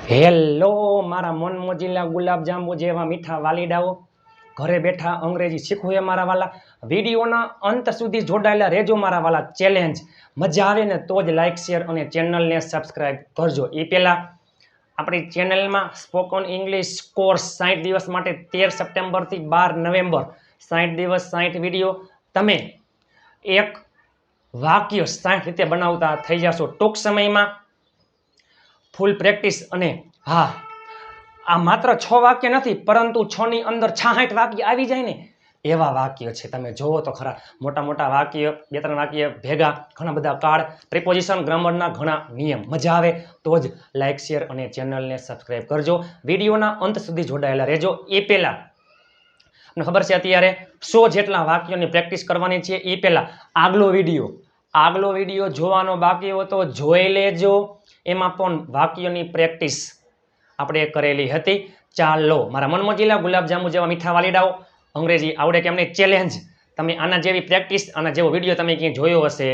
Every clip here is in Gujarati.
હેલો મારા મન મોજીલા ગુલાબજાંબુ જેવા મીઠા વાલીડાઓ, ઘરે બેઠા અંગ્રેજી શીખવું એ મારા વાલા. વિડીયોના અંત સુધી જોડાયેલા રહેજો મારા વાલા. ચેલેન્જ મજા આવે ને તો જ લાઇક શેર અને ચેનલને સબસ્ક્રાઈબ કરજો. એ પહેલાં આપણી ચેનલમાં સ્પોકન ઇંગ્લિશ કોર્સ 60 દિવસ માટે 13 સપ્ટેમ્બરથી 12 નવેમ્બર 60 દિવસ 60 વિડીયો. તમે એક વાક્ય 60 રીતે બનાવતા થઈ જશો ટૂંક સમયમાં. ફૂલ પ્રેક્ટિસ. અને હા, આ માત્ર 6 વાક્ય નથી, પરંતુ 6 ની અંદર 66 વાક્ય આવી જાય ને એવા વાક્ય છે. તમે જોવો તો ખરા, મોટા મોટા વાક્ય, 2-3 વાક્ય ભેગા, ઘણા બધા કાર્ડ, પ્રિપોઝિશન, ગ્રામરના ઘણા નિયમ. મજા આવે તો જ લાઇક શેર અને ચેનલને સબસ્ક્રાઈબ કરજો. વિડીયોના અંત સુધી જોડાયેલા રહેજો. એ પહેલા મને ખબર છે અત્યારે 100 જેટલા વાક્યોની પ્રેક્ટિસ કરવાની છે. એ પહેલા આગલો વિડીયો જોવાનો બાકી હોય તો જોઈ લેજો. એમાં પણ વાક્યોની પ્રેક્ટિસ આપણે કરેલી હતી. ચાલો મારા મનમોજીલા ગુલાબજાંબુ જેવા મીઠા વાલીડાઓ, અંગ્રેજી આવડે કેમ નહીં ચેલેન્જ. તમે આના જેવી પ્રેક્ટિસ, આના જેવો વિડીયો તમે ક્યાંય જોયો હશે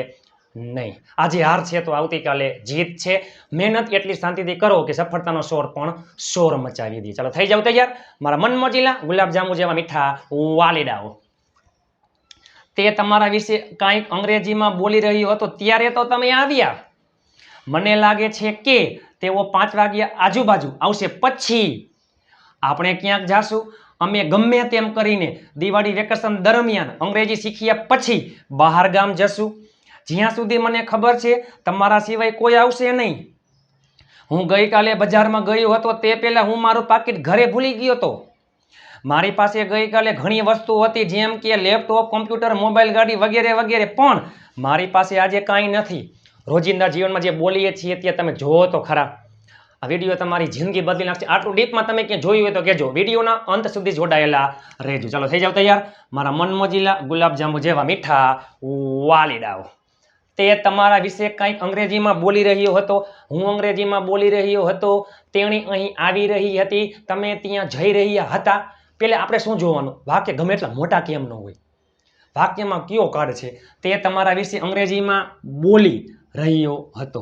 નહીં. આજે હાર છે તો આવતીકાલે જીત છે. મહેનત એટલી શાંતિથી કરો કે સફળતાનો શોર પણ શોર મચાવી દે. ચાલો થઈ જાવ તૈયાર મારા મનમોજીલા ગુલાબજાંબુ જેવા મીઠા વાલીડાઓ. તે તમારા વિશે કાંઈક અંગ્રેજીમાં બોલી રહ્યો હતો ત્યારે તો તમે આવ્યા. મને લાગે છે કે તેઓ 5 વાગ્યા આજુબાજુ આવશે. પછી આપણે ક્યાંક જાશું. અમે ગમે તેમ કરીને દિવાળી વેકેશન દરમિયાન અંગ્રેજી શીખ્યા પછી બહાર ગામ જશું. જ્યાં સુધી મને ખબર છે તમારા સિવાય કોઈ આવશે નહીં. હું ગઈકાલે બજારમાં ગયો હતો તે પહેલાં હું મારું પાકીટ ઘરે ભૂલી ગયો હતો. મારી પાસે ગઈકાલે ઘણી વસ્તુ હતી, જેમ કે લેપટોપ, કોમ્પ્યુટર, મોબાઈલ, ગાડી વગેરે વગેરે, પણ મારી પાસે આજે કાંઈ નથી. રોજિંદા જીવનમાં જે બોલીએ છીએ તે તમે જોવો તો ખરા. આ વિડીયો તમારી જિંદગી બદલી નાખશે. આટલું ડીપમાં તમે ક્યાં જોયું હોય તો કહેજો. વિડીયોના અંત સુધી જોડાયેલા રહેજો. ચાલો થઈ જાવ તૈયાર મારા મનમોજીલા ગુલાબજાંબુ જેવા મીઠા વાલીડાઓ. તે તમારા વિશે કંઈક અંગ્રેજીમાં બોલી રહ્યો હતો. હું અંગ્રેજીમાં બોલી રહ્યો હતો. તેણી અહીં આવી રહી હતી. તમે ત્યાં જઈ રહ્યા હતા. પહેલા આપણે શું જોવાનું? વાક્ય ગમે એટલા મોટા કેમ ન હોય, વાક્યમાં કયો કાર્ડ છે. તે તમારા વિશે અંગ્રેજીમાં બોલી રહ્યો હતો.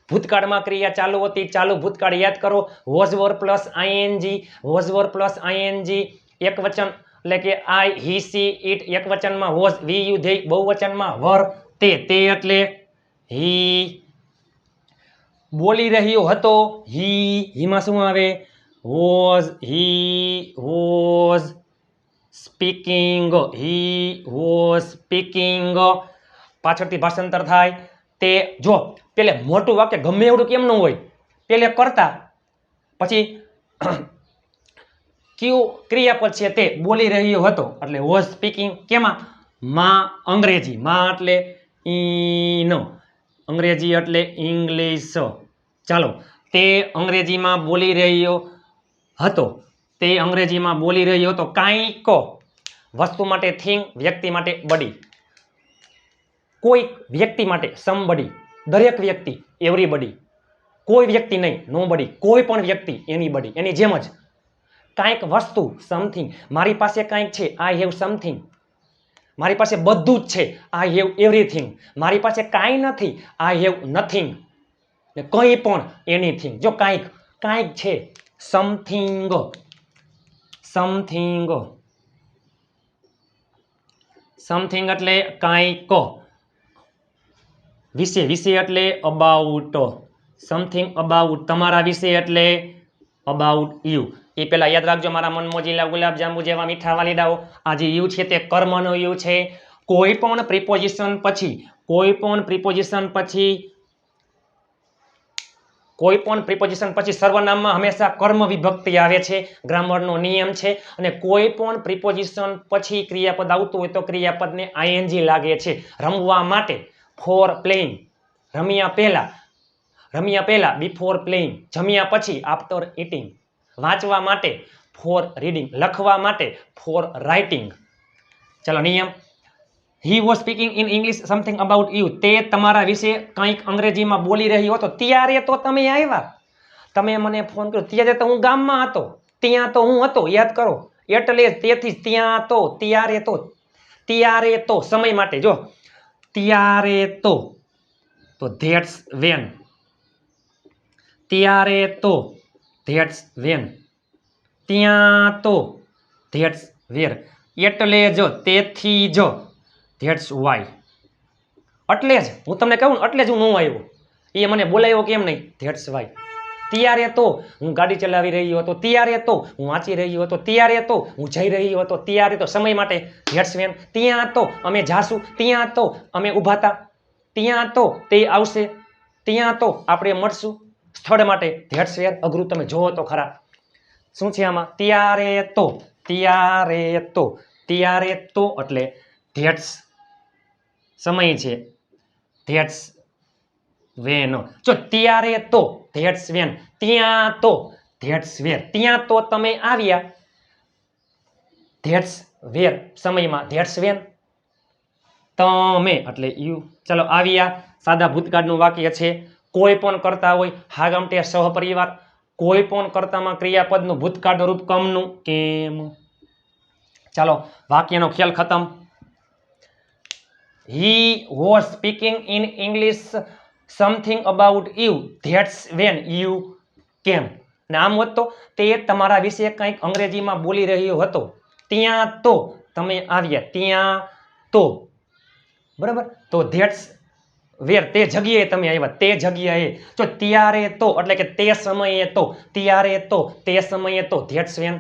ભૂતકાળમાં ક્રિયા ચાલુ હતી. ચાલુ ભૂતકાળ યાદ કરો. Was var plus ING, was var plus ING. એક વચન એટલે કે આઈ, હી, સી, ઇટ. એક વચનમાં વોઝ, વી, યુ, ધે. બહુવચનમાં વર, તે. તે એટલે હી. બોલી રહ્યો હતો. હીમાં શું આવે? Was, he was speaking. He was speaking. પાછળથી ભાષાંતર થાય. તે જો પેલે મોટું વાક્ય ગમે એવડું કેમ ન હોય, પેલે કરતા પછી કયું ક્રિયાપદ છે તે બોલી રહ્યો હતો એટલે વોઝ સ્પીકિંગ. કેમાં? માં અંગ્રેજી. માં એટલે ઈનો, અંગ્રેજી એટલે ઇંગ્લિશ. ચાલો, તે અંગ્રેજીમાં બોલી રહ્યો હતો. તે અંગ્રેજીમાં બોલી રહ્યો હતો. કાંઈક વસ્તુ માટે થિંગ, વ્યક્તિ માટે બડી. કોઈ વ્યક્તિ માટે સમબડી, દરેક વ્યક્તિ એવરીબડી. કોઈ વ્યક્તિ નહીં નોબડી, કોઈ પણ વ્યક્તિ એનીબડી. એની જેમ જ કાંઈક વસ્તુ સમથિંગ. મારી પાસે કાંઈક છે, આઈ હેવ સમથિંગ. મારી પાસે બધું જ છે, આઈ હેવ એવરીથિંગ. મારી પાસે કાંઈ નથી, આઈ હેવ નથિંગ. ને કંઈ પણ એનીથિંગ. જો કાંઈક છે, સમથિંગ. સમથિંગ સમથિંગ એટલે કાંઈક. વિશે એટલે અબાઉટ. Something about. તમારા વિશે એટલે અબાઉટ યુ. એ પહેલા યાદ રાખજો મારા મનમોજીલા ગુલાબજાંબુ જેવા મીઠા વાલીડાઓ. આ જે યુ છે તે કર્મનો યુ છે. કોઈ પણ પ્રિપોઝિશન પછી સર્વનામમાં હંમેશા કર્મ વિભક્તિ આવે છે. ગ્રામરનો નિયમ છે. અને કોઈ પણ પ્રિપોઝિશન પછી ક્રિયાપદ આવતું હોય તો ક્રિયાપદને આઈએનજી લાગે છે. રમવા માટે ફોર પ્લેઇંગ. રમ્યા પહેલા બિફોર પ્લેઇંગ. જમ્યા પછી આફ્ટર ઇટિંગ. વાંચવા માટે ફોર રીડિંગ. લખવા માટે ફોર રાઇટિંગ. ચાલો નિયમ. He was speaking in English something about you. તે તમારા વિશે કંઈક અંગ્રેજીમાં બોલી રહ્યો હતો. ત્યારે તો તમે આવ્યા. તમે મને ફોન કર્યો ત્યારે તો હું ગામમાં હતો. ત્યાં તો હું હતો. યાદ કરો. એટલે તેથી ત્યાં તો, ત્યારે તો સમય માટે. જો ત્યારે તો ધેટ્સ વેન. ત્યારે તો ધેટ્સ વેન. ત્યાં તો ધેટ્સ વેર. એટલે જ તેથી જ ધેટ્સ વાય. એટલે જ હું તમને કહું ને એટલે જ હું ન આવ્યો, એ મને બોલાવ્યો કેમ નહીં, ધેટ્સ વાય. ત્યારે તો હું ગાડી ચલાવી રહ્યો હતો, ત્યારે તો હું વાંચી રહ્યો હતો, ત્યારે તો હું જઈ રહ્યો હતો, ત્યારે તો સમય માટે ધેટ્સ વેન. ત્યાં તો અમે જાશું, ત્યાં તો અમે ઊભા હતા, ત્યાં તો તે આવશે, ત્યાં તો આપણે મળશું. સ્થળ માટે ધેટ્સ વેર. અઘરું તમે જોવો તો ખરા શું છે આમાં, ત્યારે તો, ત્યારે તો, ત્યારે તો એટલે ધેટ્સ સમય છે, ધેટ્સ વેન. જો ત્યારે તો ધેટ્સ વેન, ત્યાં તો ધેટ્સ વેર. ત્યાં તો તમે આવ્યા, ધેટ્સ વેર સમયમાં ધેટ્સ વેન. તમે એટલે યુ. ચલો આવ્યા સાદા ભૂતકાળનું વાક્ય છે. કોઈ પણ કરતા હોય હાગમટે સહપરિવાર, કોઈ પણ કર્તામાં ક્રિયાપદનું ભૂતકાળનું રૂપ કમનું કેમ. ચાલો વાક્યનો ખ્યાલ ખતમ. He was speaking in English something about you. That's when you came. ને આમ હોત તો તે તમારા વિશે કંઈક અંગ્રેજીમાં બોલી રહ્યો હતો, ત્યાં તો તમે આવ્યા, ત્યાં તો. બરાબર. તો ધેટ્સ વેર તે જગ્યાએ તમે આવ્યા, તે જગ્યાએ. જો ત્યારે તો એટલે કે તે સમયે તો, ત્યારે તો તે સમયે તો ધેટ્સ વેન.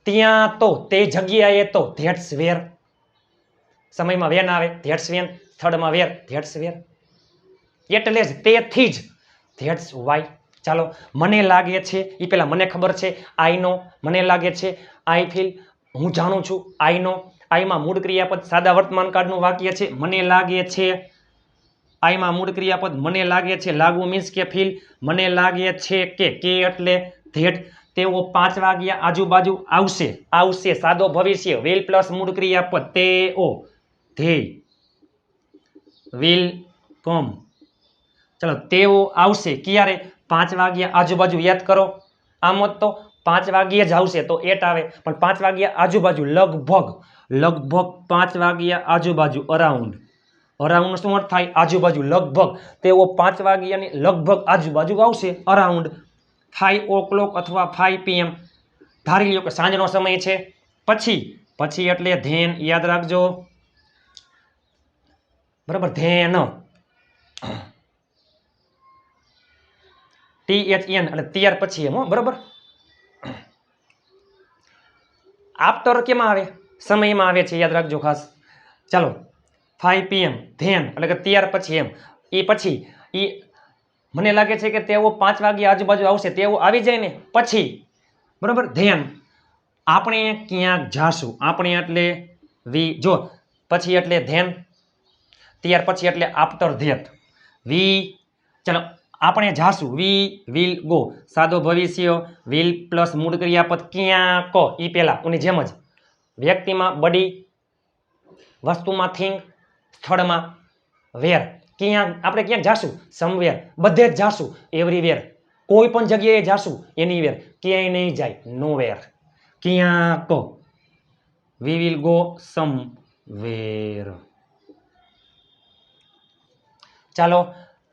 ત્યાં તો તે જગ્યાએ તો ધેટ્સ વેર. સમયમાં વેન આવે ધેટ્સ વેન, સ્થળમાં વેર ધેટ્સ વેર. એટલે જ તેથી જ ધેટ્સ વાય. ચાલો મને લાગે છે, એ પેલા મને ખબર છે, આઈ નો. મને લાગે છે આઈ ફીલ, હું જાણું છું, આઈ નો. આઈમાં મૂળ ક્રિયાપદ સાદા વર્તમાન કાળનું વાક્ય છે. મને લાગે છે, આઈમાં મૂળ ક્રિયાપદ મને લાગે છે. લાગુ મીન્સ કે ફીલ. મને લાગે છે કે એટલે ધેટ. તેઓ 5 વાગ્યા આજુબાજુ આવશે. આવશે સાદો ભવિષ્ય, વિલ પ્લસ મૂળ ક્રિયાપદ તેઓ, ધે વિલ કમ. ચલો તેઓ આવશે ક્યારે, 5 વાગ્યા આજુબાજુ. યાદ કરો આમ હોત તો 5 વાગ્યે જ આવશે તો એટ આવે, પણ 5 વાગ્યા આજુબાજુ, લગભગ. લગભગ 5 વાગ્યા આજુબાજુ, અરાઉન્ડ. અરાઉન્ડ શું અર્થ થાય, આજુબાજુ, લગભગ. તેઓ 5 વાગ્યાની લગભગ આજુબાજુ આવશે, અરાઉન્ડ 5 o'clock અથવા 5 PM. ધારી લ્યો કે સાંજનો સમય છે. પછી, પછી એટલે ધેન. યાદ રાખજો બરાબર, ધેન. THN એટલે ત્યાર પછી એમ હો, બરાબર. આફ્ટર કેમાં આવે, સમયમાં આવે છે, યાદ રાખજો ખાસ. ચાલો 5 PM ધેન એટલે કે ત્યાર પછી એમ. એ પછી એ મને લાગે છે કે તેઓ 5 વાગ્યા આજુબાજુ આવશે, તેઓ આવી જાય ને પછી, બરાબર. ધેન આપણે ક્યાંક જાશું, આપણે એટલે વી. જો પછી એટલે ધેન, ત્યાર પછી એટલે આફ્ટર ધેટ, વી. ચલો આપણે જાશું, વી વિલ ગો. સાદો ભવિષ્ય, વિલ પ્લસ મૂળ ક્રિયાપદ ક્યાંક, ઈ પેલા ઉની જેમ જ. વ્યક્તિમાં બડી, વસ્તુમાં થિંગ, સ્થળમાં વેર. ક્યાંક આપણે ક્યાંક જાશું, સમવેર. બધે જ જાશું, એવરીવેર. કોઈ પણ જગ્યાએ જાશું, એનીવેર. ક્યાંય નહીં જાય, નોવેર. ક્યાંક, વી વિલ ગો સમવેર. ચાલો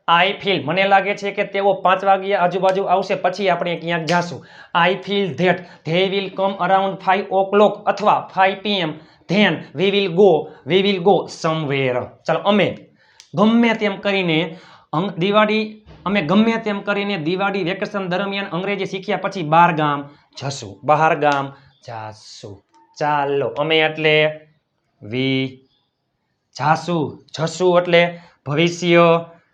આઈ ફીલ મને લાગે છે કે તેઓ 5 વાગ્યા આજુબાજુ આવશે, પછી આપણે ક્યાંક જાશું. I feel that they will come around 5 o'clock અથવા 5 PM. Then we will go somewhere. ચાલો અમે ગમે તેમ કરીને દિવાળી વેકેશન દરમિયાન અંગ્રેજી શીખ્યા પછી બહાર ગામ જશું, બહાર ગામ જાશું. ચાલો અમે એટલે વી, જાશું, જશું એટલે ભવિષ્ય,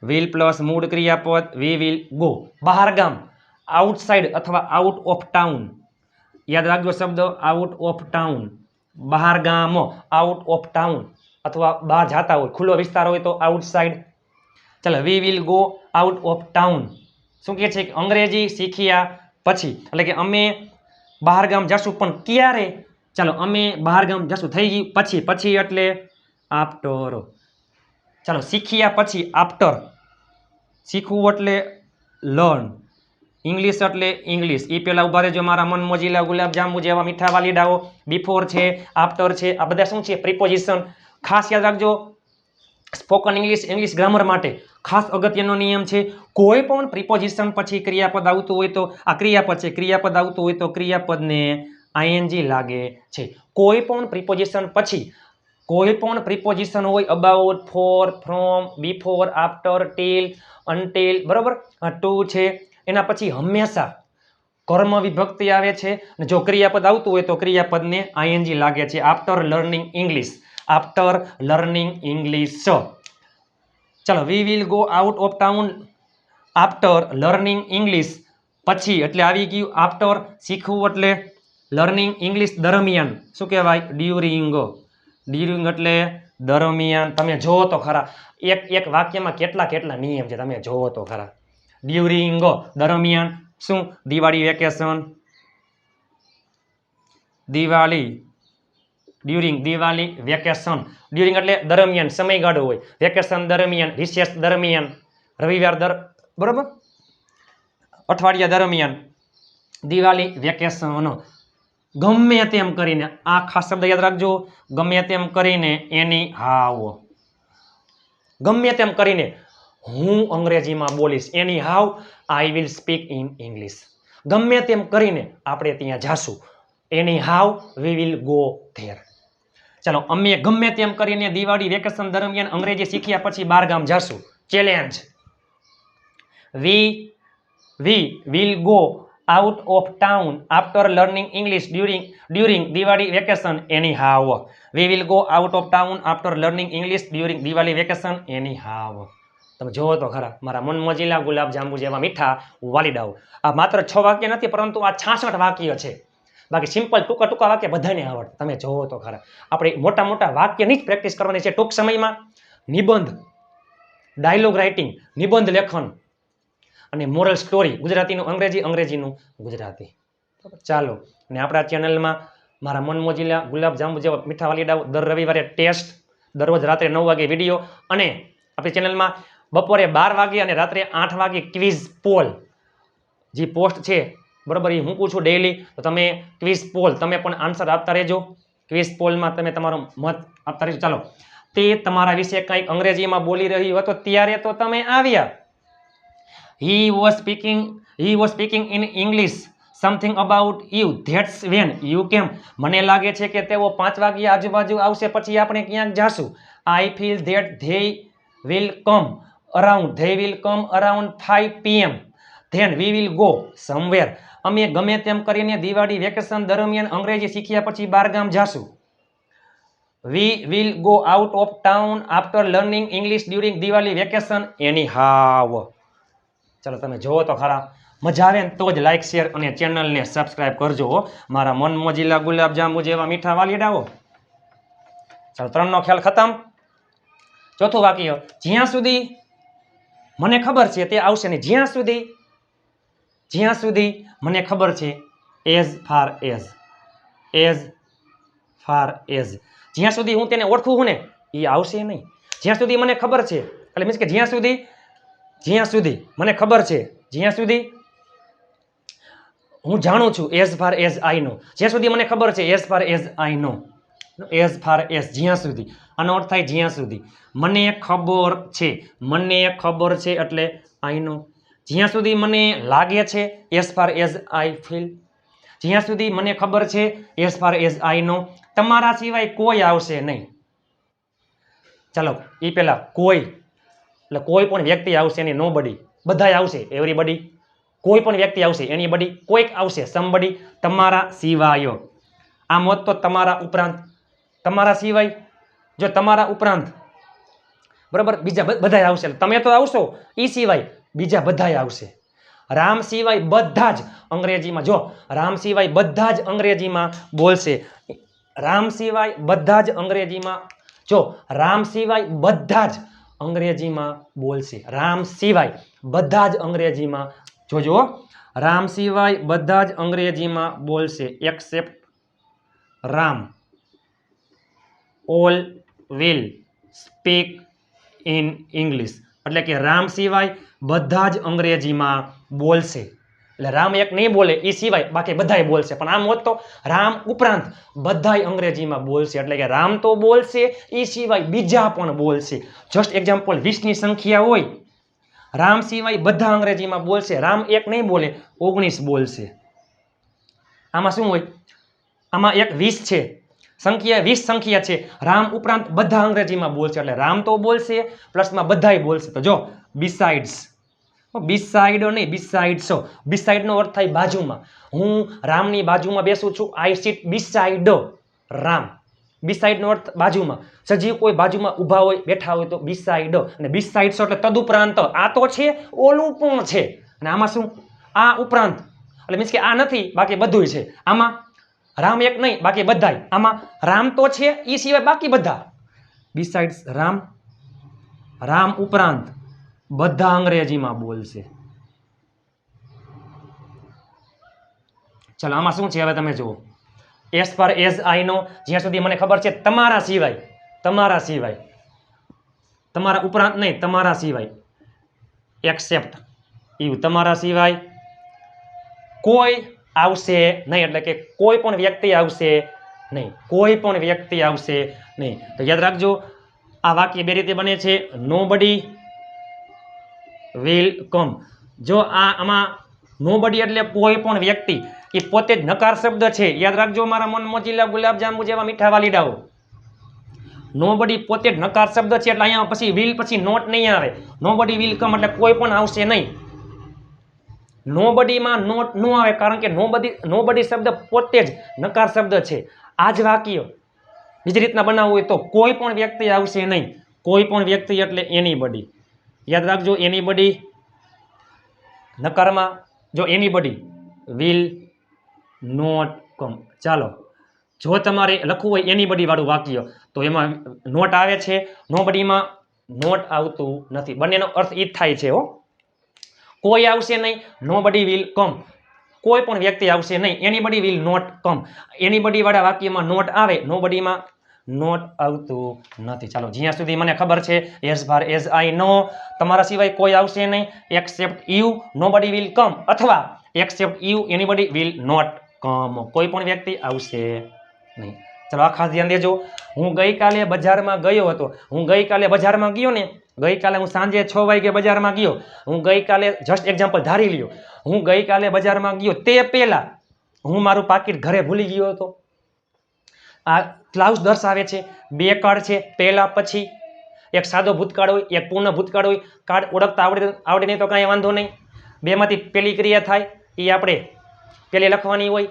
વિલ પ્લસ મૂળ ક્રિયાપદ, વી વિલ ગો. બહાર ગામ, આઉટસાઇડ અથવા આઉટ ઓફ ટાઉન. યાદ રાખજો શબ્દ આઉટ ઓફ ટાઉન. બહાર ગામ, આઉટ ઓફ ટાઉન, અથવા બહાર જતા હોય, ખુલ્લો વિસ્તાર હોય તો આઉટસાઇડ. ચાલો વી will go out of town. શું કહે છે કે અંગ્રેજી શીખ્યા પછી, એટલે કે અમે બહાર ગામ જશું, પણ ક્યારે. ચાલો અમે બહાર ગામ જશું થઈ ગયું, પછી. પછી એટલે આફ્ટર. ચાલો શીખ્યા પછી આફ્ટર. શીખવું એટલે લર્ન. ઇંગ્લિશ એટલે ઇંગ્લિશ. એ પહેલાં ઉભા રહેજો મારા મન મોજીલા ગુલાબજાંબુ જેવા મીઠા વાલીડાઓ. બિફોર છે, આફ્ટર છે, આ બધા શું છે, પ્રિપોઝિશન. ખાસ યાદ રાખજો સ્પોકન ઇંગ્લિશ, ઇંગ્લિશ ગ્રામર માટે ખાસ અગત્યનો નિયમ છે, કોઈ પણ પ્રિપોઝિશન પછી ક્રિયાપદ આવતું હોય તો આ ક્રિયાપદ છે, ક્રિયાપદ આવતું હોય તો ક્રિયાપદને આઈએનજી લાગે છે. કોઈ પણ પ્રિપોઝિશન પછી કોઈ પણ પ્રિપોઝિશન હોય about, for, from, before, after, till, until, બરાબર, ટુ છે, એના પછી હંમેશા કર્મ વિભક્તિ આવે છે અને જો ક્રિયાપદ આવતું હોય તો ક્રિયાપદને આઈએનજી લાગે છે. After learning English, after learning English. ચલો, we will go out of town after learning English. પછી એટલે આવી ગયું આફ્ટર, શીખવું એટલે લર્નિંગ ઇંગ્લિશ દરમિયાન શું કહેવાય? ડ્યુરિંગ. ડ્યુરિંગ એટલે દરમિયાન. તમે જોવો તો ખરા એક એક વાક્યમાં કેટલા કેટલા નિયમ છે, તમે જોવો તો ખરા. ડ્યુરિંગ દરમિયાન શું? Diwali vacation, Diwali, during Diwali vacation. During એટલે દરમિયાન, સમયગાળો હોય. વેકેશન દરમિયાન, રિસેસ દરમિયાન, રવિવાર બરોબર, અઠવાડિયા દરમિયાન, દિવાળી વેકેશન. ગમે તેમ કરીને આ ખાસ શબ્દ યાદ રાખજો, ગમે તેમ કરીને, એની હાવ. ગમે તેમ કરીને હું અંગ્રેજીમાં બોલીશ, anyhow I will speak in English. ગમે તેમ કરીને આપણે ત્યાં જાશું, anyhow we will go there. ચાલો, અમે ગમે તેમ કરીને દિવાળી વેકેશન દરમિયાન અંગ્રેજી શીખ્યા પછી બહારગામ જાશું. Challenge. V will go out of town after learning English during Diwali vacation anyhow. We will go out of town after learning English during Diwali vacation anyhow. તમે જોવો તો ખરા મારા મનમોજીલા ગુલાબ જાંબુ જેવા મીઠા વાલીડાઓ. આ માત્ર 6 વાક્ય નથી, પરંતુ આ 66 વાક્ય છે. બાકી સિમ્પલ ટૂંકા ટૂંકા વાક્ય બધાને આવડે. તમે જોવો તો ખરા આપણે મોટા મોટા વાક્યની જ પ્રેક્ટિસ કરવાની છે. ટૂંક સમયમાં નિબંધ, ડાયલોગ રાઇટિંગ, નિબંધ લેખન અને મોરલ સ્ટોરી, ગુજરાતીનું અંગ્રેજી, અંગ્રેજીનું ગુજરાતી. ચાલો, અને આપણા ચેનલમાં મારા મનમોજીલા ગુલાબ જાંબુ જેવા મીઠા વાલીડાઓ દર રવિવારે ટેસ્ટ, દરરોજ રાત્રે 9 વાગે વિડીયો, અને આપણી ચેનલમાં બપોરે 12 વાગે અને રાત્રે 8 વાગે ક્વિઝ પોલ જે પોસ્ટ છે, બરાબર, એ મૂકું છું ડેઈલી. તો તમે ક્વિઝ પોલ તમે પણ આન્સર આપતા રહેજો. ક્વિઝ પોલમાં તમે તમારો મત આપતા રહેજો. ચાલો, તે તમારા વિશે કંઈક અંગ્રેજીમાં બોલી રહ્યું હતો ત્યારે તો તમે આવ્યા. He was speaking in English something about you. That's when you came. મને લાગે છે કે તેઓ 5 વાગ્યે આજુબાજુ આવશે, પછી આપણે ક્યાંક જાશું. I feel that they will come around 5 PM. Then we will go somewhere. અમે ગમે તેમ કરીને દિવાળી વેકેશન દરમિયાન અંગ્રેજી શીખ્યા પછી બહારગામ જાશું. We will go out of town after learning English during Diwali vacation anyhow. ચાલો, તમે જોવો તો ખરા. મજા આવે ને તો જ લાઈક, શેર અને ચેનલને સબસ્ક્રાઈબ કરજો મારા મનમોજીલા ગુલાબ જાંબુ જેવા મીઠા વાલીડાઓ. ચાલો, 3નો ખ્યાલ ખતમ. ચોથું વાક્ય, જ્યાં સુધી મને ખબર છે તે આવશે નહીં. જ્યાં સુધી મને ખબર છે, એઝ ફાર એઝ. જ્યાં સુધી હું તેને ઓળખું છું ને એ આવશે નહીં. જ્યાં સુધી મને ખબર છે એટલે મીન્સ કે જ્યાં સુધી મને ખબર છે, જ્યાં સુધી હું જાણું છું, as far as I know. જ્યાં સુધી મને ખબર છે, as far as I know. As far as જ્યાં સુધી, આનો અર્થ થાય જ્યાં સુધી મને ખબર છે એટલે આઈ નો. જ્યાં સુધી મને લાગે છે, as far as I feel. જ્યાં સુધી મને ખબર છે, as far as I know. તમારા સિવાય કોઈ આવશે નહીં. ચાલો, એ પહેલા કોઈ એટલે કોઈ પણ વ્યક્તિ આવશે નહીં. નો બડી, બધાય આવશે. એવરીબડી, કોઈ પણ વ્યક્તિ આવશે. એનીબડી, કોઈક આવશે. સમબડી, તમારા સિવાય. આમ હોત તો તમારા ઉપરાંત, તમારા સિવાય, જો તમારા ઉપરાંત, બરાબર, બીજા બધાય આવશે. તમે તો આવશો, એ સિવાય બીજા બધાય આવશે. રામ સિવાય બધા જ અંગ્રેજીમાં, જો રામ સિવાય બધા જ અંગ્રેજીમાં બોલશે. રામ સિવાય બધા જ અંગ્રેજીમાં, જો રામ સિવાય બધા જ અંગ્રેજીમાં બોલશે. રામ સિવાય બધા જ અંગ્રેજીમાં, જોજો, રામ સિવાય બધા જ અંગ્રેજીમાં બોલશે. Accept Ram all will speak in English. એટલે કે રામ સિવાય બધા જ અંગ્રેજીમાં બોલશે. એટલે રામ એક નહીં બોલે, એ સિવાય બાકી બધાય બોલશે. પણ આમ હોત તો રામ ઉપરાંત બધાય અંગ્રેજીમાં બોલશે. એટલે કે રામ તો બોલશે, એ સિવાય બીજા પણ બોલશે. જસ્ટ એક્ઝામ્પલ, 20ની સંખ્યા હોય રામ સિવાય બધા અંગ્રેજીમાં બોલશે. રામ એક નહીં બોલે, 19 બોલશે. આમાં શું હોય? આમાં એક 20 છે, સંખ્યા 20 સંખ્યા છે. રામ ઉપરાંત બધા અંગ્રેજીમાં બોલશે, એટલે રામ તો બોલશે પ્લસમાં બધાય બોલશે. તો જો બિસાઇડ્સ, બિસાઇડ નહીં, બિસાઇડ્સ. બિસાઇડનો અર્થ થાય બાજુમાં. હું રામની બાજુમાં બેસું છું, આઈ સીટ બિસાઇડ રામ. બિસાઇડનો અર્થ બાજુમાં. સજીવ કોઈ બાજુમાં ઊભા હોય, બેઠા હોય તો બિસાઇડ. અને બિસાઇડ્સ એટલે તદુપરાંત. આ તો છે, ઓલું પણ છે. અને આમાં શું? આ ઉપરાંત, એટલે મીન્સ કે આ નથી બાકી બધું છે. આમાં રામ એક નહીં બાકી બધાય. આમાં રામ તો છે, એ સિવાય બાકી બધા. બિસાઇડ્સ રામ, રામ ઉપરાંત બધા અંગ્રેજીમાં બોલશે. ચલો આમાં શું છે હવે તમે જુઓ. As per as I know, જ્યાં સુધી મને ખબર છે, તમારા સિવાય, તમારા સિવાય, તમારા ઉપરાંત નહીં, તમારા સિવાય. એક્સેપ્ટ યુ, તમારા સિવાય કોઈ આવશે નહીં, એટલે કે કોઈ પણ વ્યક્તિ આવશે નહીં, કોઈ પણ વ્યક્તિ આવશે નહીં. તો યાદ રાખજો આ વાક્ય બે રીતે બને છે. Nobody will come. જો આમાં નોબડી એટલે કોઈ પણ વ્યક્તિ, એ પોતે જ નકાર શબ્દ છે. યાદ રાખજો મારા મન મોજીલા ગુલાબજાંબુ જેવા મીઠા વાલીડાઓ. નોબડી પોતે જ નકાર શબ્દ છે, એટલે અહીંયા પછી વિલ પછી નોટ નહીં આવે. નોબડી વિલ કમ એટલે કોઈ પણ આવશે નહીં. નોબડીમાં નોટ ન આવે, કારણ કે નોબડી શબ્દ પોતે જ નકાર શબ્દ છે. આ જ વાક્ય બીજી રીતના બનાવવું હોય તો કોઈ પણ વ્યક્તિ આવશે નહીં. કોઈ પણ વ્યક્તિ એટલે એનીબડી. યાદ રાખજો એનીબડી નકારમાં, જો એનીબડી વિલ નોટ કમ. ચાલો જો તમારે લખવું હોય એનીબડી વાળું વાક્ય તો એમાં નોટ આવે છે, નોબડીમાં નોટ આવતું નથી. બંનેનો અર્થ એ જ થાય છે. હો, કોઈ આવશે નહીં, નોબડી વિલ કમ. કોઈ પણ વ્યક્તિ આવશે નહીં, anybody will not come. Anybody વાળા વાક્યમાં નોટ આવે, નોબડીમાં નોટ આવતું નથી. ચાલો જ્યાં સુધી મને ખબર છે, as far as I know, તમારા સિવાય કોઈ આવશે નહીં. Except you, nobody will come. અથવા except you, anybody will not come. કોઈ પણ વ્યક્તિ આવશે નહીં. ચલો આ ખાસ ધ્યાન દેજો. હું ગઈકાલે બજારમાં ગયો હતો. હું ગઈકાલે બજારમાં ગયો ને, ગઈકાલે હું સાંજે 6 વાગે બજારમાં ગયો. હું ગઈકાલે જસ્ટ એક્ઝામ્પલ ધારી લ્યો, હું ગઈકાલે બજારમાં ગયો તે પહેલા હું મારું પાકીટ ઘરે ભૂલી ગયો હતો. આ ક્લાઉઝ દર્શાવે છે. બે કાળ છે, પહેલા પછી. એક સાદો ભૂતકાળ હોય, એક પૂર્ણ ભૂતકાળ હોય. કાળ ઓળખતા આવડે નહીં તો કાંઈ વાંધો નહીં. બેમાંથી પહેલી ક્રિયા થાય એ આપણે પહેલી લખવાની હોય.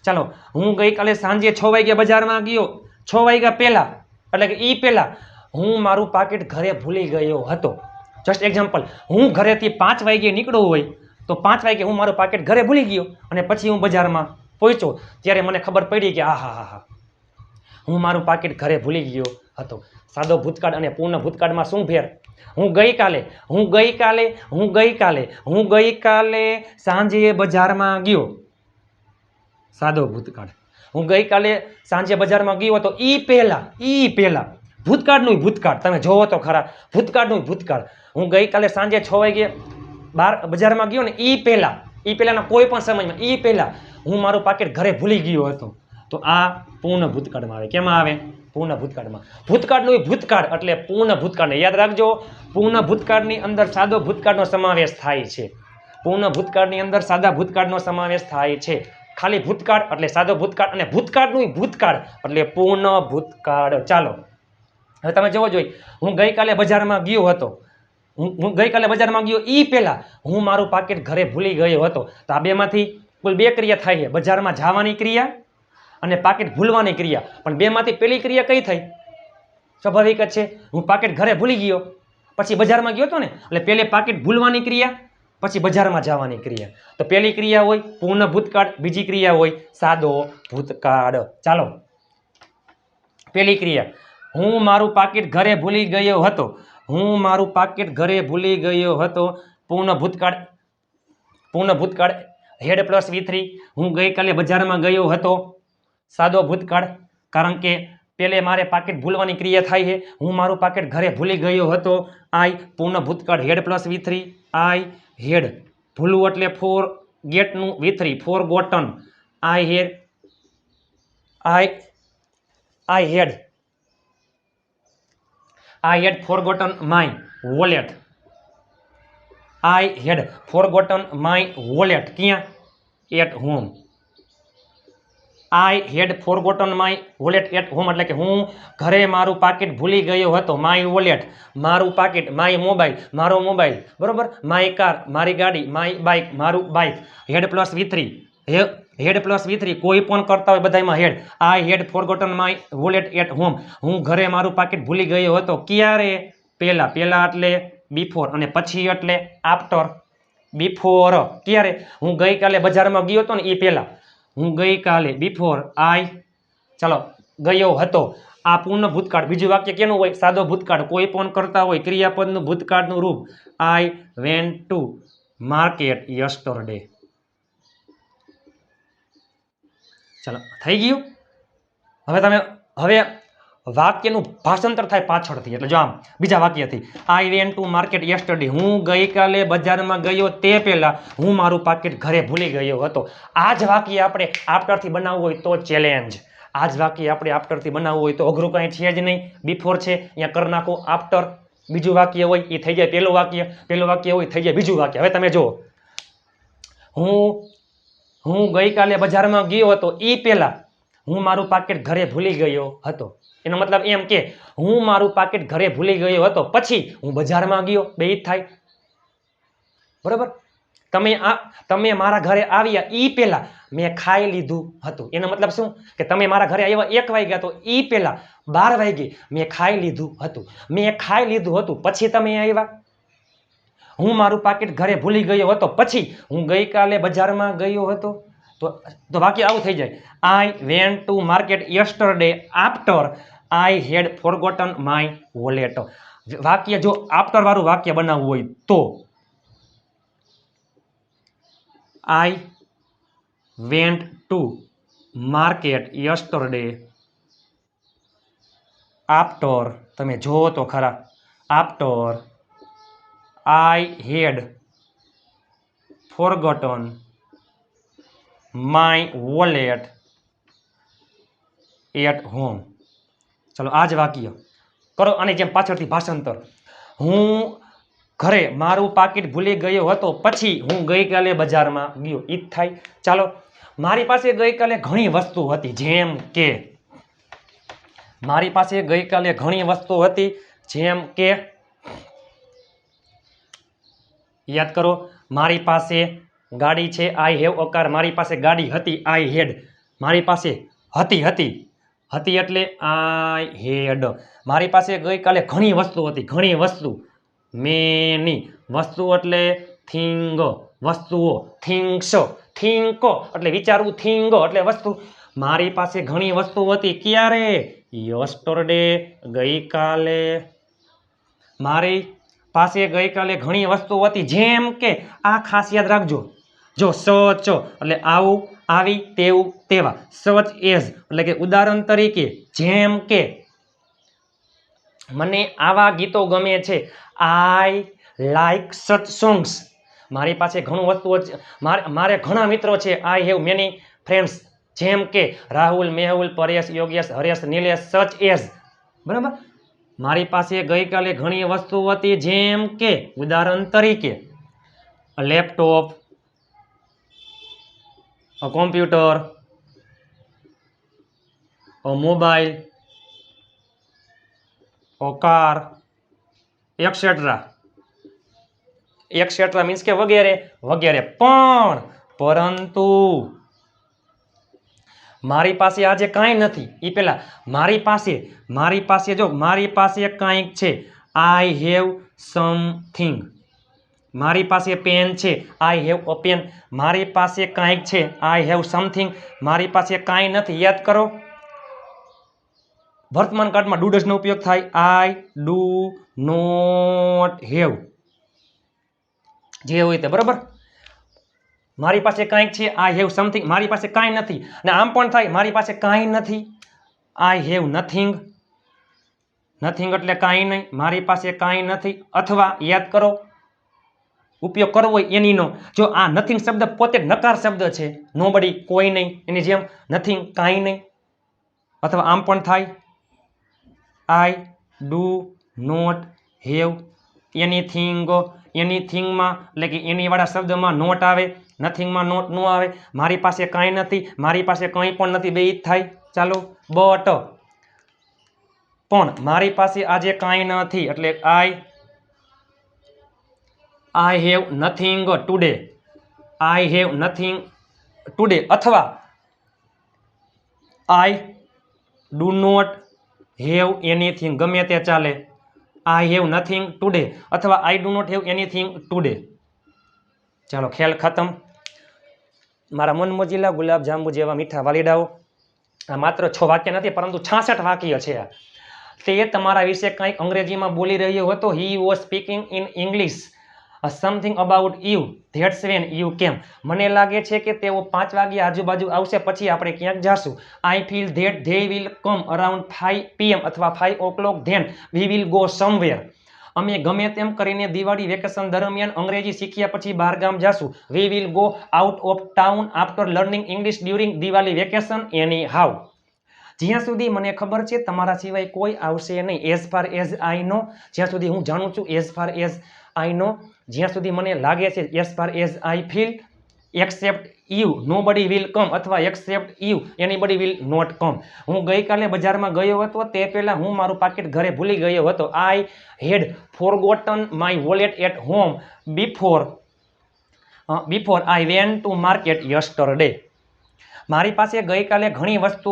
ચાલો હું ગઈકાલે સાંજે 6 વાગે બજારમાં ગયો. 6 વાગ્યા પહેલા, એટલે કે એ પહેલા હું મારું પાકીટ ઘરે ભૂલી ગયો હતો. જસ્ટ એક્ઝામ્પલ, હું ઘરેથી 5 વાગે નીકળ્યો હોય તો 5 વાગે હું મારું પાકીટ ઘરે ભૂલી ગયો અને પછી હું બજારમાં પહોંચ્યો ત્યારે મને ખબર પડી કે હા, હું મારું પાકીટ ઘરે ભૂલી ગયો હતો. સાદો ભૂતકાળ અને પૂર્ણ ભૂતકાળમાં શું ફેર? હું ગઈકાલે સાંજે બજારમાં ગયો. સાદો ભૂતકાળ. હું ગઈકાલે સાંજે બજારમાં ગયો હતો ઈ પહેલા ભૂતકાળનું ભૂતકાળ. તમે જોવો તો ખરા, ભૂતકાળનું ભૂતકાળ. હું ગઈકાલે સાંજે 6 વાગે બજારમાં ગયો ને ઈ પહેલાના કોઈ પણ સમયમાં, ઈ પહેલા હું મારું પાકીટ ઘરે ભૂલી ગયો હતો. તો આ પૂર્ણ ભૂતકાળમાં આવે. કેમાં આવે? પૂર્ણ ભૂતકાળમાં. ભૂતકાળનું ભૂતકાળ એટલે પૂર્ણ ભૂતકાળને યાદ રાખજો. પૂર્ણ ભૂતકાળની અંદર સાદો ભૂતકાળનો સમાવેશ થાય છે. પૂર્ણ ભૂતકાળની અંદર સાદા ભૂતકાળનો સમાવેશ થાય છે. ખાલી ભૂતકાળ એટલે સાદો ભૂતકાળ, અને ભૂતકાળનું ભૂતકાળ એટલે પૂર્ણ ભૂતકાળ. ચાલો હવે તમે જોવો જોઈએ, હું ગઈકાલે બજારમાં ગયો હતો. હું ગઈકાલે બજારમાં ગયો ઈ પહેલા હું મારું પાકીટ ઘરે ભૂલી ગયો હતો. તો આ બેમાંથી કુલ 2 ક્રિયા થાય છે. બજારમાં જવાની ક્રિયા અને પાકીટ ભૂલવાની ક્રિયા. પણ બેમાંથી પહેલી ક્રિયા કઈ થઈ? સ્વાભાવિક જ છે, હું પાકીટ ઘરે ભૂલી ગયો પછી બજારમાં ગયો હતો ને, એટલે પહેલે પાકીટ ભૂલવાની ક્રિયા પછી બજારમાં જવાની ક્રિયા. તો પહેલી ક્રિયા હોય પૂર્ણ ભૂતકાળ, બીજી ક્રિયા હોય સાદો ભૂતકાળ. ચાલો પહેલી ક્રિયા, હું મારું પાકીટ ઘરે ભૂલી ગયો હતો. હું મારું પાકીટ ઘરે ભૂલી ગયો હતો. પૂર્ણ ભૂતકાળ હેડ પ્લસ V3. હું ગઈકાલે બજારમાં ગયો હતો. સાદો ભૂતકાળ, કારણ કે પહેલે મારે પાકીટ ભૂલવાની ક્રિયા થાય છે. હું મારું પાકીટ ઘરે ભૂલી ગયો હતો. આઈ પૂર્ણ ભૂતકાળ હેડ પ્લસ V3. આઈ હેડ, ભૂલવું એટલે ફોર ગેટનું V3, forgotten. I had forgotten my wallet. I had forgotten my wallet ક્યાં at home I had forgotten my wallet at home એટલે કે હું ઘરે મારું પાકીટ ભૂલી ગયો હતો માય વોલેટ મારું પાકીટ માય મોબાઈલ મારો મોબાઈલ બરોબર માય કાર મારી ગાડી માય બાઇક મારું bike had plus V3 had plus V3 કોઈ પણ કરતા હોય બધામાં had I had forgotten my wallet at home હું ઘરે મારું પાકીટ ભૂલી ગયો હતો ક્યારે પહેલા એટલે બિફોર અને પછી એટલે આફ્ટર બિફોર ક્યારે હું ગઈકાલે બજારમાં ગયો હતો ને એ પહેલા હું ગઈકાલે બિફોર આઈ ચાલો ગયો હતો આ પૂર્ણ ભૂતકાળ બીજું વાક્ય કેનું હોય સાદો ભૂતકાળ કોઈ પણ કરતા હોય ક્રિયાપદનું ભૂતકાળનું રૂપ આઈ વેન્ટ ટુ માર્કેટ યસ્ટરડે ચાલો થઈ ગયું હવે વાક્યનું ભાષાંતર થાય પાછળથી એટલે જો આમ બીજા વાક્યથી I went to market yesterday હું ગઈકાલે બજારમાં ગયો તે પહેલા હું મારું પાકીટ ઘરે ભૂલી ગયો હતો આ જ વાક્ય આપણે આફ્ટરથી બનાવવું હોય તો ચેલેન્જ આ જ વાક્ય આપણે આફ્ટરથી બનાવવું હોય તો અઘરું કાંઈ છે જ નહીં બિફોર છે અહીંયા કરી નાખો આફ્ટર બીજું વાક્ય હોય એ થઈ જાય પહેલું વાક્ય હોય થઈ જાય બીજું વાક્ય હવે તમે જુઓ હું ગઈકાલે બજારમાં ગયો હતો એ પહેલા હું મારું પાકીટ ઘરે ભૂલી ગયો હતો એનો મતલબ એમ કે હું મારું પાકીટ ઘરે ભૂલી ગયો હતો પછી હું બજારમાં ગયો બે જ થાય બરોબર તમે મારા ઘરે આવ્યા એ પહેલા મેં ખાઈ લીધું હતું એનો મતલબ શું કે તમે મારા ઘરે આવ્યા 1 વાગ્યા તો એ પહેલા 12 વાગે મેં ખાઈ લીધું હતું પછી તમે આવ્યા હું મારું પાકીટ ઘરે ભૂલી ગયો હતો પછી હું ગઈકાલે બજારમાં ગયો હતો તો વાક્ય આવું થઈ જાય I went to market yesterday after I had forgotten my wallet વાક્ય જો આફ્ટર વાળું વાક્ય બનાવવું હોય તો I went to market yesterday after તમે જોવો તો ખરા after I had forgotten my wallet at home ચલો આ જ વાક્ય કરો અને જેમ પાછળથી ભાષાંતર હું ઘરે મારું પાકીટ ભૂલી ગયો હતો પછી હું ગઈકાલે બજારમાં ગયો ઈ જ થાય ચાલો મારી પાસે ગઈકાલે ઘણી વસ્તુ હતી જેમ કે યાદ કરો મારી પાસે ગાડી છે આઈ હેવ અ કાર મારી પાસે ગાડી હતી આઈ હેડ મારી પાસે હતી એટલે આઈ હેડ મારી પાસે ગઈકાલે ઘણી વસ્તુ હતી ઘણી વસ્તુ મેની વસ્તુ એટલે થિંગ વસ્તુઓ થિંગ્સ થિંકો એટલે વિચારવું થિંગો એટલે વસ્તુ મારી પાસે ઘણી વસ્તુ હતી ક્યારે યસ્ટરડે ગઈકાલે મારી પાસે ગઈકાલે ઘણી વસ્તુ હતી જેમ કે આ ખાસ યાદ રાખજો જો સચ એટલે આવું આવી તેવું તેવા સચ એઝ એટલે કે ઉદાહરણ તરીકે જેમ કે મને આવા ગીતો ગમે છે આઈ લાઈક સચ સોંગ્સ મારી પાસે ઘણું વસ્તુઓ મારે ઘણા મિત્રો છે આઈ હેવ મેની ફ્રેન્ડ્સ જેમ કે રાહુલ મેહુલ પરેશ યોગેશ હરેશ નિલેશ સચ એઝ બરાબર મારી પાસે ગઈકાલે ઘણી વસ્તુ હતી જેમ કે ઉદાહરણ તરીકે laptop computer mobile car et cetera means કે વગેરે વગેરે પણ પરંતુ મારી પાસે આજે કાંઈ નથી એ પહેલા મારી પાસે કાંઈક છે આઈ હેવ સમથિંગ મારી પાસે પેન છે આઈ હેવ અ પેન મારી પાસે કાંઈક છે આઈ હેવ સમથિંગ મારી પાસે કાંઈ નથી યાદ કરો વર્તમાન કાળમાં ડુ ડઝનો ઉપયોગ થાય આઈ ડુ નોટ હેવ જે હોય તે બરાબર મારી પાસે કાંઈક છે આઈ હેવ સમથિંગ મારી પાસે કાંઈ નથી અને આમ પણ થાય મારી પાસે કાંઈ નથી આઈ હેવ નથિંગ એટલે કાંઈ નહીં મારી પાસે કાંઈ નથી અથવા યાદ કરો ઉપયોગ કરવો હોય એનીનો જો આ નથિંગ શબ્દ પોતે નકાર શબ્દ છે નોબડી કોઈ નહીં એની જેમ નથિંગ કાંઈ નહીં અથવા આમ પણ થાય I do not have anything, એનીથિંગમાં એટલે કે એનીવાળા શબ્દમાં નોટ આવે, નથિંગમાં નોટ ન આવે. મારી પાસે કાંઈ નથી, મારી પાસે કંઈ પણ નથી, બે જ થાય. ચાલો, બટ પણ મારી પાસે આજે કાંઈ નથી એટલે I have nothing today, I have nothing today. અથવા I do not have anything, ગમે તે ચાલે. આઈ હેવ નથિંગ ટુડે અથવા I do not have anything today. ચાલો, ખેલ ખતમ. મારા મનમોજીલા ગુલાબજાંબુ જેવા મીઠા વાલીડાઓ, આ માત્ર 6 વાક્ય નથી પરંતુ 66 વાક્ય છે. તે તમારા વિશે કંઈક અંગ્રેજીમાં બોલી રહ્યો હતો. હી was speaking in English something about you, that's when you કેમ. મને લાગે છે કે તેઓ 5 વાગ્યા આજુબાજુ આવશે, પછી આપણે ક્યાંક જાશું. I feel that they will come around 5 PM અથવા 5 o'clock, then we will go somewhere. અમે ગમે તેમ કરીને દિવાળી વેકેશન દરમિયાન અંગ્રેજી શીખ્યા પછી બહારગામ જાશું. વી will go out of town after learning English during Diwali vacation any how. જ્યાં સુધી મને ખબર છે તમારા સિવાય કોઈ આવશે નહીં. As far as I know, જ્યાં સુધી હું જાણું છું. As far as I know, જ્યાં સુધી મને લાગે છે. As far as I feel, except you nobody will come અથવા except you anybody will not come. હું ગઈકાલે બજારમાં ગયો હતો, તે પહેલાં હું મારું પાકીટ ઘરે ભૂલી ગયો હતો. I had forgotten my wallet at home before I went to market yesterday. મારી પાસે ગઈકાલે ઘણી વસ્તુ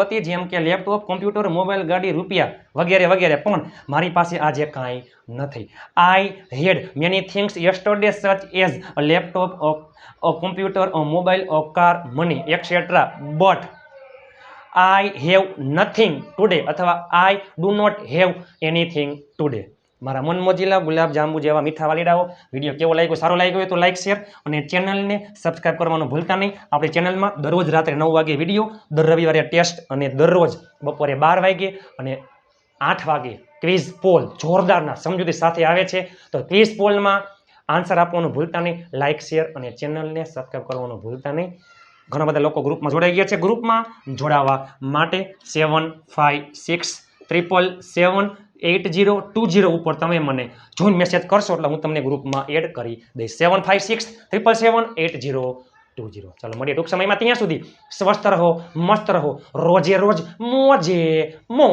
હતી, જેમ કે લેપટોપ, કોમ્પ્યુટર, મોબાઈલ, ગાડી, રૂપિયા વગેરે વગેરે, પણ મારી પાસે આજે કાંઈ નથી. I had many things yesterday such as a laptop, a computer, a mobile, a car, money etcetera, but I have nothing today અથવા I do not have anything today. મારા મનમોજીલા ગુલાબજાંબુ જેવા મીઠા વાલીડાઓ, વિડીયો કેવો લાગ્યો, સારો લાગ્યો હોય તો લાઈક, શેર અને ચેનલને સબસ્ક્રાઈબ કરવાનું ભૂલતા નહીં. આપણી ચેનલમાં દરરોજ રાત્રે 9 વાગે વિડીયો, દર રવિવારે ટેસ્ટ અને દરરોજ બપોરે 12 વાગે અને 8 વાગે ક્વિઝ પોલ જોરદારના સમજૂતી સાથે આવે છે. તો ક્વિઝ પોલમાં આન્સર આપવાનું ભૂલતા નહીં. લાઈક, શેર અને ચેનલને સબસ્ક્રાઈબ કરવાનું ભૂલતા નહીં. ઘણા બધા લોકો ગ્રુપમાં જોડાઈ ગયા છે. ગ્રુપમાં જોડાવા માટે 7567778020 ઉપર તમે મને જોઈન મેસેજ કરશો એટલે હું તમને ગ્રુપમાં એડ કરી દઈશ. 7567778020. ચાલો, મળીએ ટૂંક સમયમાં. ત્યાં સુધી સ્વસ્થ રહો, મસ્ત રહો, રોજે રોજ મોજે મોજ.